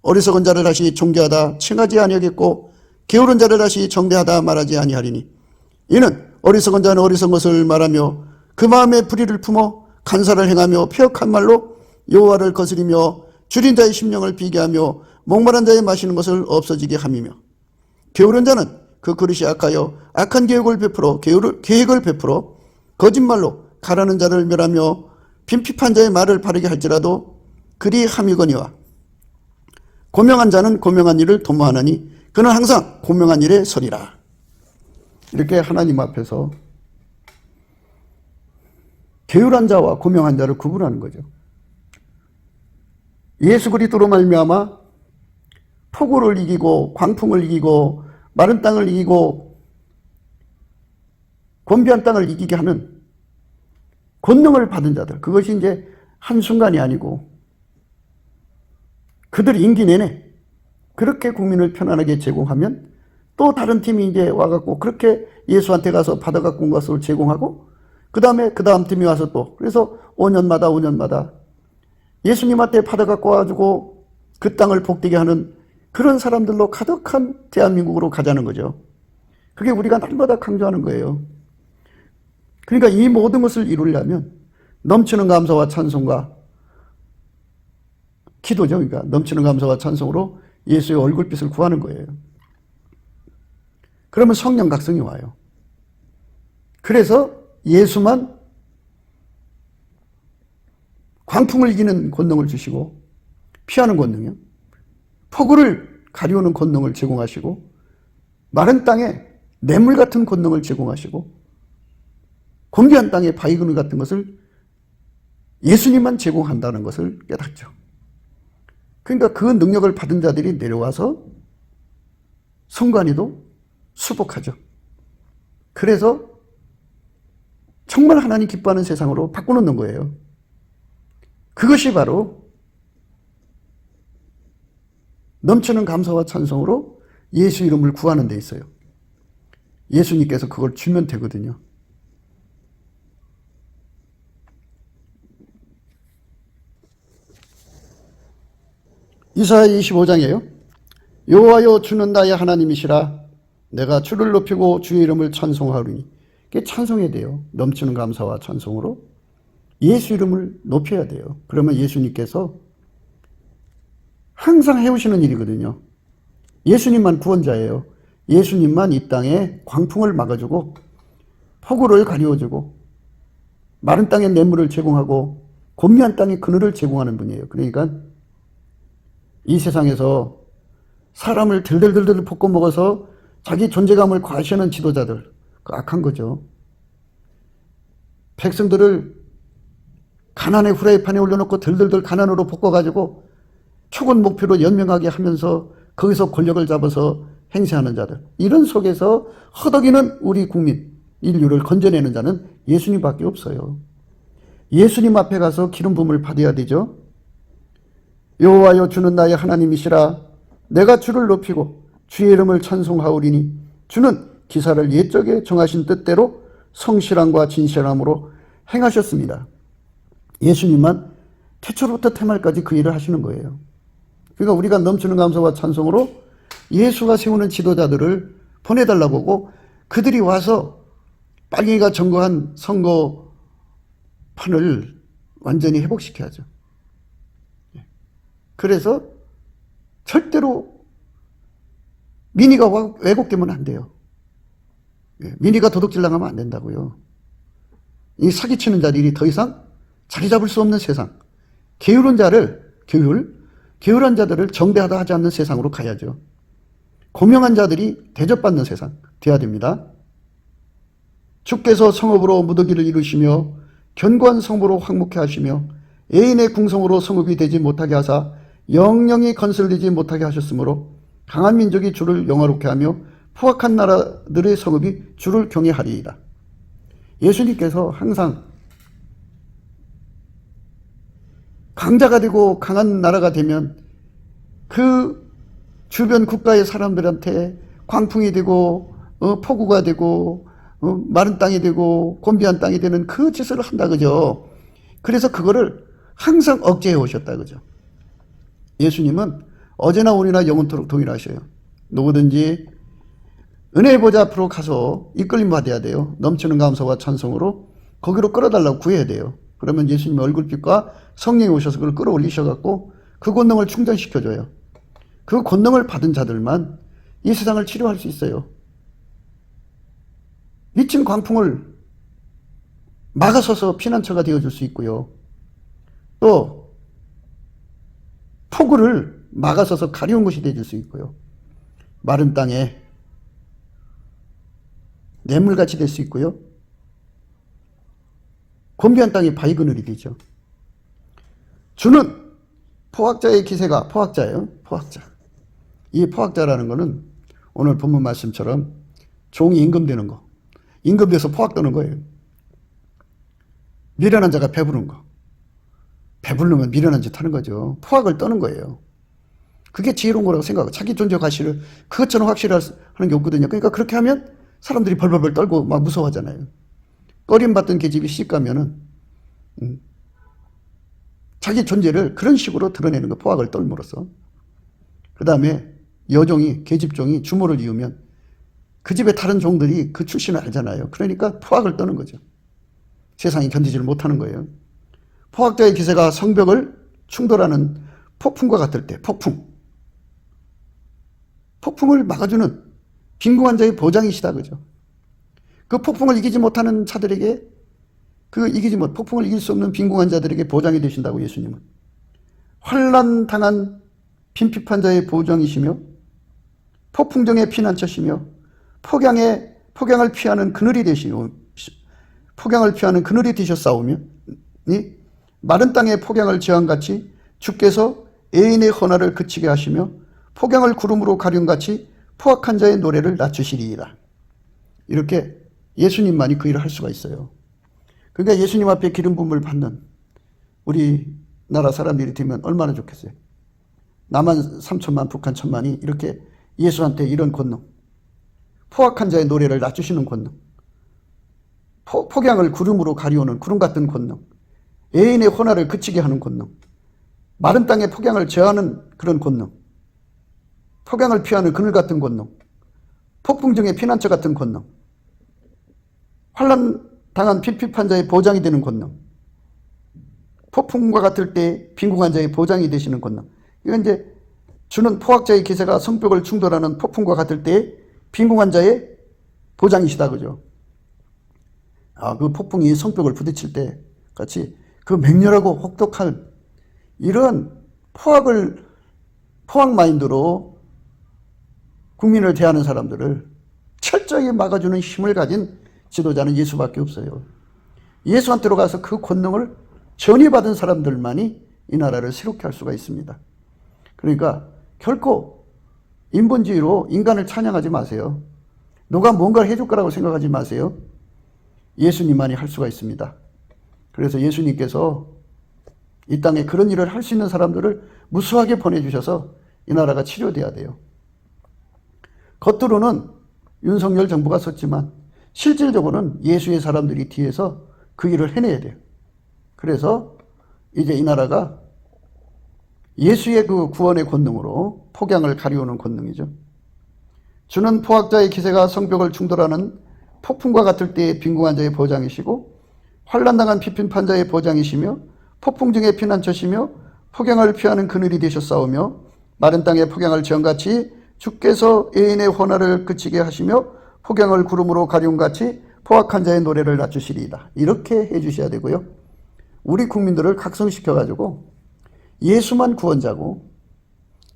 어리석은 자를 다시 존귀하다 칭하지 아니하겠고 게으른 자를 다시 정대하다 말하지 아니하리니 이는 어리석은 자는 어리석은 것을 말하며 그 마음에 불의를 품어 간사를 행하며 폐역한 말로 여호와를 거스리며 줄인 자의 심령을 비게하며 목마른 자의 마시는 것을 없어지게 함이며 게으른 자는 그 그릇이 악하여 악한 계획을 베풀어 거짓말로 가라는 자를 멸하며 빈핍한 자의 말을 바르게 할지라도 그리 함이거니와 고명한 자는 고명한 일을 도모하나니 그는 항상 고명한 일에 서리라. 이렇게 하나님 앞에서 게으른 자와 고명한 자를 구분하는 거죠. 예수 그리스도로 말미암아 폭우를 이기고 광풍을 이기고 마른 땅을 이기고 곤비한 땅을 이기게 하는 권능을 받은 자들, 그것이 이제 한순간이 아니고 그들이 임기 내내 그렇게 국민을 편안하게 제공하면 또 다른 팀이 이제 와갖고 그렇게 예수한테 가서 받아갖고 온 것을 제공하고 그 다음 팀이 와서 또 그래서 5년마다 예수님한테 받아갖고 와가지고 그 땅을 복되게 하는 그런 사람들로 가득한 대한민국으로 가자는 거죠. 그게 우리가 날마다 강조하는 거예요. 그러니까 이 모든 것을 이루려면 넘치는 감사와 찬송과 기도죠. 그러니까 넘치는 감사와 찬송으로 예수의 얼굴빛을 구하는 거예요. 그러면 성령 각성이 와요. 그래서 예수만 광풍을 이기는 권능을 주시고 피하는 권능이요. 폭우를 가리우는 권능을 제공하시고 마른 땅에 냇물 같은 권능을 제공하시고 곤비한 땅에 바위그늘 같은 것을 예수님만 제공한다는 것을 깨닫죠. 그러니까 그 능력을 받은 자들이 내려와서 성관이도 수복하죠. 그래서 정말 하나님 기뻐하는 세상으로 바꿔놓는 거예요. 그것이 바로 넘치는 감사와 찬송으로 예수 이름을 구하는 데 있어요. 예수님께서 그걸 주면 되거든요. 이사야 25장이에요. 여호와여 주는 나의 하나님이시라 내가 주를 높이고 주의 이름을 찬송하리니. 그게 찬송해야 돼요. 넘치는 감사와 찬송으로 예수 이름을 높여야 돼요. 그러면 예수님께서 항상 해오시는 일이거든요. 예수님만 구원자예요. 예수님만 이 땅에 광풍을 막아주고 폭우를 가리워주고 마른 땅에 냇물을 제공하고 곤미한 땅에 그늘을 제공하는 분이에요. 그러니까 이 세상에서 사람을 들들들들 볶아 먹어서 자기 존재감을 과시하는 지도자들, 그 악한 거죠. 백성들을 가난의 후라이팬에 올려놓고 들들들 가난으로 볶아가지고 초건 목표로 연명하게 하면서 거기서 권력을 잡아서 행세하는 자들, 이런 속에서 허덕이는 우리 국민, 인류를 건져내는 자는 예수님밖에 없어요. 예수님 앞에 가서 기름 부음을 받아야 되죠. 여호와여 주는 나의 하나님이시라 내가 주를 높이고 주의 이름을 찬송하오리니 주는 기사를 옛적에 정하신 뜻대로 성실함과 진실함으로 행하셨습니다. 예수님만 태초부터 태말까지 그 일을 하시는 거예요. 그러니까 우리가 넘치는 감사와 찬송으로 예수가 세우는 지도자들을 보내달라고 하고 그들이 와서 빨갱이가 점거한 선거판을 완전히 회복시켜야죠. 그래서 절대로 민의가 왜곡되면 안 돼요. 민의가 도둑질 당하면 안 된다고요. 이 사기치는 자들이 더 이상 자리 잡을 수 없는 세상, 게으른 자들을 정대하다 하지 않는 세상으로 가야죠. 고명한 자들이 대접받는 세상 돼야 됩니다. 주께서 성읍으로 무더기를 이루시며 견고한 성부로 황목해 하시며 애인의 궁성으로 성읍이 되지 못하게 하사 영영이 건설되지 못하게 하셨으므로 강한 민족이 주를 영화롭게 하며 포악한 나라들의 성읍이 주를 경외하리이다. 예수님께서 항상 강자가 되고 강한 나라가 되면 그 주변 국가의 사람들한테 광풍이 되고 폭우가 되고 마른 땅이 되고 곤비한 땅이 되는 그 짓을 한다 그죠. 그래서 그거를 항상 억제해 오셨다 그죠. 예수님은 어제나 오늘이나 영원토록 동일하셔요. 누구든지 은혜의 보좌 앞으로 가서 이끌림 받아야 돼요. 넘치는 감사와 찬송으로 거기로 끌어달라고 구해야 돼요. 그러면 예수님 얼굴빛과 성령이 오셔서 그걸 끌어올리셔갖고 그 권능을 충전시켜줘요. 그 권능을 받은 자들만 이 세상을 치료할 수 있어요. 미친 광풍을 막아서서 피난처가 되어줄 수 있고요. 또 폭우를 막아서서 가려운 것이 되어줄 수 있고요. 마른 땅에 냇물같이 될 수 있고요. 곤비한 땅에 바위 그늘이 되죠. 주는 포학자의 기세가 포학자예요. 포학자. 이 포학자라는 것은 오늘 본문 말씀처럼 종이 임금되는 거. 임금돼서 포학 떠는 거예요. 미련한 자가 배부른 거. 배부르면 미련한 짓 하는 거죠. 포학을 떠는 거예요. 그게 지혜로운 거라고 생각하고 자기 존재 과실을 그것처럼 확실하는 게 없거든요. 그러니까 그렇게 하면 사람들이 벌벌벌 떨고 막 무서워하잖아요. 꺼림받던 계집이 시집가면은 자기 존재를 그런 식으로 드러내는 거, 포학을 떨므로써. 그 다음에 여종이, 계집종이 주모를 이으면 그 집의 다른 종들이 그 출신을 알잖아요. 그러니까 포학을 떠는 거죠. 세상이 견디지를 못하는 거예요. 포학자의 기세가 성벽을 충돌하는 폭풍과 같을 때, 폭풍을 막아주는 빈궁한 자의 보장이시다 그죠. 그 폭풍을 이기지 못하는 자들에게, 폭풍을 이길 수 없는 빈궁한 자들에게 보장이 되신다고 예수님은. 환난 당한 빈핍한 자의 보장이시며 폭풍정의 피난처시며 폭양을 피하는 그늘이 되시오. 폭양을 피하는 그늘이 되셨사오며 마른 땅의 폭양을 저항같이 주께서 애인의 헌화를 그치게 하시며 폭양을 구름으로 가륜같이 포악한 자의 노래를 낮추시리이다. 이렇게 예수님만이 그 일을 할 수가 있어요. 그러니까 예수님 앞에 기름 부음을 받는 우리나라 사람들이 되면 얼마나 좋겠어요. 남한 3천만, 북한 1천만이 이렇게 예수한테 이런 권능, 포악한 자의 노래를 낮추시는 권능, 폭양을 구름으로 가리우는 구름 같은 권능, 애인의 혼화를 그치게 하는 권능, 마른 땅에 폭양을 제하는 그런 권능, 폭양을 피하는 그늘 같은 권능, 폭풍 중에 피난처 같은 권능, 환난 당한 핍핍한 자의 보장이 되는 권능, 폭풍과 같을 때 빈궁한 자의 보장이 되시는 권능. 이건 이제 주는 포악자의 기세가 성벽을 충돌하는 폭풍과 같을 때 빈궁한 자의 보장이시다 그죠. 그 폭풍이 성벽을 부딪힐 때 같이 그 맹렬하고 혹독한 이런 포악 마인드로 국민을 대하는 사람들을 철저히 막아주는 힘을 가진 지도자는 예수밖에 없어요. 예수한테로 가서 그 권능을 전이받은 사람들만이 이 나라를 새롭게 할 수가 있습니다. 그러니까 결코 인본주의로 인간을 찬양하지 마세요. 누가 뭔가를 해줄 거라고 생각하지 마세요. 예수님만이 할 수가 있습니다. 그래서 예수님께서 이 땅에 그런 일을 할 수 있는 사람들을 무수하게 보내주셔서 이 나라가 치료돼야 돼요. 겉으로는 윤석열 정부가 섰지만 실질적으로는 예수의 사람들이 뒤에서 그 일을 해내야 돼요. 그래서 이제 이 나라가 예수의 그 구원의 권능으로 폭양을 가리우는 권능이죠. 주는 포악자의 기세가 성벽을 충돌하는 폭풍과 같을 때의 빈궁한 자의 보장이시고 환난당한 핍핍한 자의 보장이시며 폭풍 중에 피난처시며 폭양을 피하는 그늘이 되셨사오며 마른 땅에 폭양을 지형같이 주께서 애인의 혼화를 그치게 하시며 폭양을 구름으로 가리움같이 포악한 자의 노래를 낮추시리이다. 이렇게 해주셔야 되고요. 우리 국민들을 각성시켜가지고 예수만 구원자고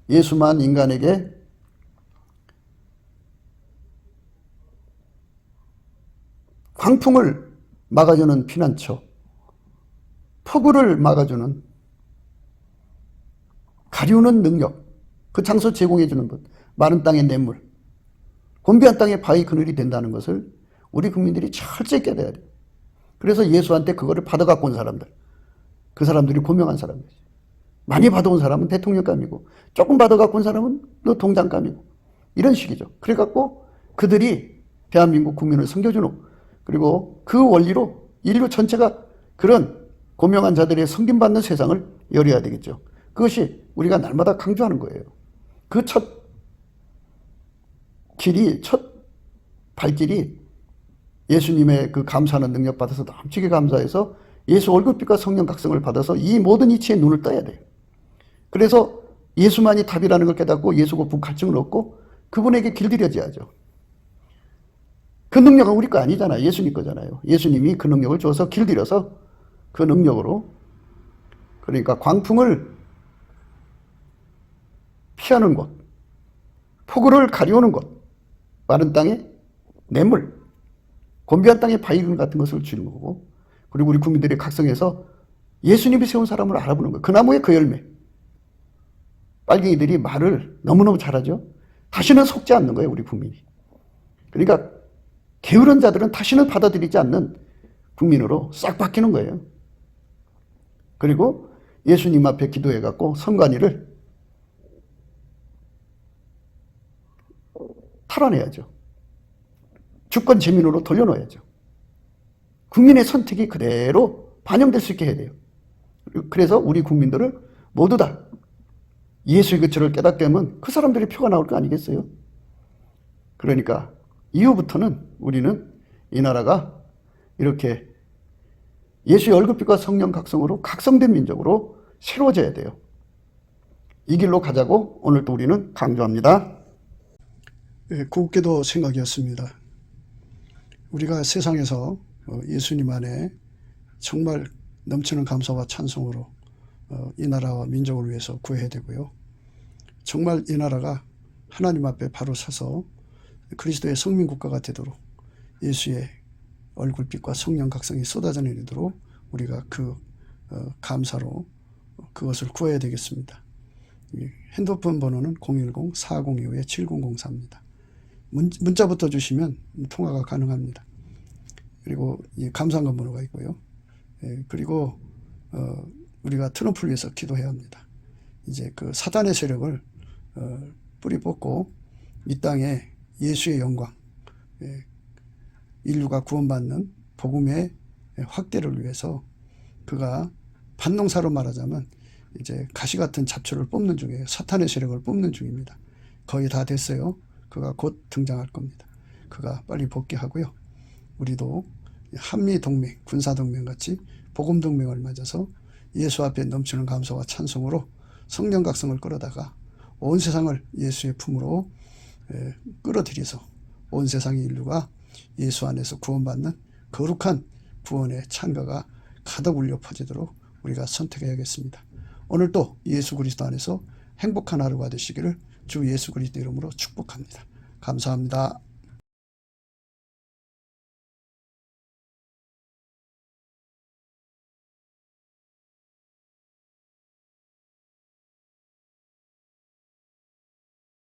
예수만 인간에게 광풍을 막아주는 피난처, 폭우를 막아주는 가리우는 능력, 그 장소 제공해주는 것, 마른 땅의 냇물, 곤비한 땅의 바위 그늘이 된다는 것을 우리 국민들이 철저히 깨달아야 돼요. 그래서 예수한테 그거를 받아갖고 온 사람들, 그 사람들이 고명한 사람들이죠. 많이 받아온 사람은 대통령감이고 조금 받아갖고 온 사람은 너 동장감이고 이런 식이죠. 그래갖고 그들이 대한민국 국민을 섬겨주는 그리고 그 원리로 인류 전체가 그런 고명한 자들의 섬김받는 세상을 열어야 되겠죠. 그것이 우리가 날마다 강조하는 거예요. 그 첫 길이, 첫 발길이 예수님의 그 감사하는 능력 받아서 넘치게 감사해서 예수 얼굴빛과 성령 각성을 받아서 이 모든 이치에 눈을 떠야 돼요. 그래서 예수만이 답이라는 걸 깨닫고 예수고 부 갈증을 얻고 그분에게 길들여져야죠. 그 능력은 우리 거 아니잖아요. 예수님 거잖아요. 예수님이 그 능력을 줘서 길들여서 그 능력으로, 그러니까 광풍을 피하는 곳, 폭우를 가리우는 곳, 마른 땅에 냇물, 곤비한 땅에 바위근 같은 것을 주는 거고, 그리고 우리 국민들이 각성해서 예수님이 세운 사람을 알아보는 거예요. 그 나무의 그 열매. 빨갱이들이 말을 너무너무 잘하죠. 다시는 속지 않는 거예요, 우리 국민이. 그러니까 게으른 자들은 다시는 받아들이지 않는 국민으로 싹 바뀌는 거예요. 그리고 예수님 앞에 기도해갖고 선관위를 탈환해야죠. 주권 재민으로 돌려놓아야죠. 국민의 선택이 그대로 반영될 수 있게 해야 돼요. 그래서 우리 국민들을 모두 다 예수의 그처를 깨닫게 하면 그 사람들이 표가 나올 거 아니겠어요? 그러니까 이후부터는 우리는 이 나라가 이렇게 예수의 얼굴빛과 성령 각성으로 각성된 민족으로 새로워져야 돼요. 이 길로 가자고 오늘 또 우리는 강조합니다. 곱게도 생각이었습니다. 우리가 세상에서 예수님 안에 정말 넘치는 감사와 찬송으로 이 나라와 민족을 위해서 구해야 되고요. 정말 이 나라가 하나님 앞에 바로 서서 그리스도의 성민국가가 되도록 예수의 얼굴빛과 성령 각성이 쏟아져 내리도록 우리가 그 감사로 그것을 구해야 되겠습니다. 핸드폰 번호는 010-4025-7004입니다. 문자부터 주시면 통화가 가능합니다. 그리고 이 감사한금 번호가 있고요. 그리고 우리가 트럼프를 위해서 기도해야 합니다. 이제 그 사단의 세력을 뿌리 뽑고 이 땅에 예수의 영광, 인류가 구원받는 복음의 확대를 위해서 그가 반농사로 말하자면 이제 가시 같은 잡초를 뽑는 중이에요. 사탄의 세력을 뽑는 중입니다. 거의 다 됐어요. 그가 곧 등장할 겁니다. 그가 빨리 복귀하고요. 우리도 한미동맹, 군사동맹 같이 복음동맹을 맺어서 예수 앞에 넘치는 감사와 찬송으로 성령 각성을 끌어다가 온 세상을 예수의 품으로 끌어들여서 온 세상의 인류가 예수 안에서 구원받는 거룩한 구원의 찬가가 가득 울려 퍼지도록 우리가 선택해야겠습니다. 오늘도 예수 그리스도 안에서 행복한 하루가 되시기를 주 예수 그리스도 이름으로 축복합니다. 감사합니다.